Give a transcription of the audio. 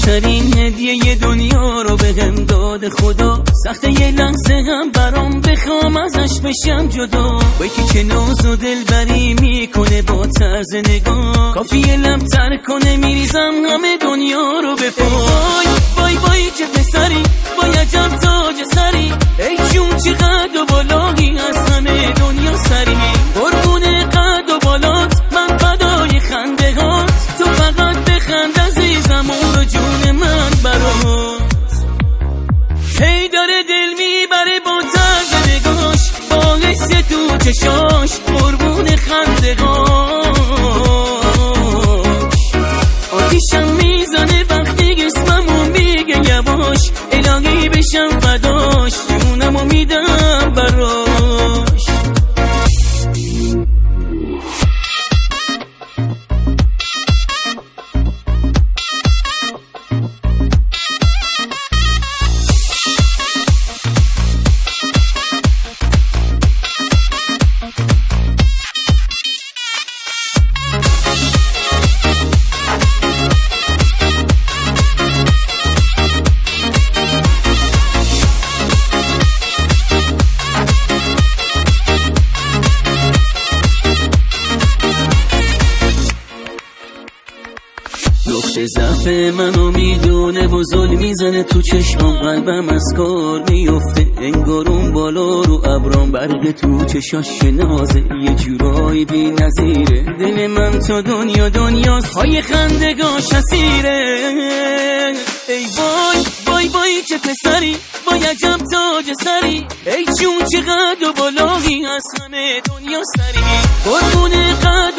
بزرگترین هدیه دنیا رو بهم داده خدا، سخت یه لحظه هم برام بخوام ازش بشم جدا. با یکی که ناز و دلبری میکنه با طرز نگاه، کافیه لب تر کنه میریزم همه دنیا رو به پای. وای وای چه پسری با عجب تاج سری، ای جون چقدر و بالایی از همه دنیا سری. قربون قد و بالات من فدای خنده هات، تو فقط بخند عزیزم و جون من برات. هی داره دل میبره با طرز نگاش، با حس تو چشاش، قربون خنده هاش. آتیشم میزنه وقتی اسممو میگه یواش، الهی بشم فداش، جونمو میدم براش. نقطه ضعف منو میدونه و ظلم میزنه تو چشمام، قلبم از کار میفته انگار اون بالا رو ابرام، برق تو چشاش نازه یه جورایی بی نظیره. دل من تو دنیاست، های خندگاش اسیره. ای وای وای وای چه پسری با عجب تاج سری، ای جون چقدر و بالایی از همه دنیا سری. قربون قد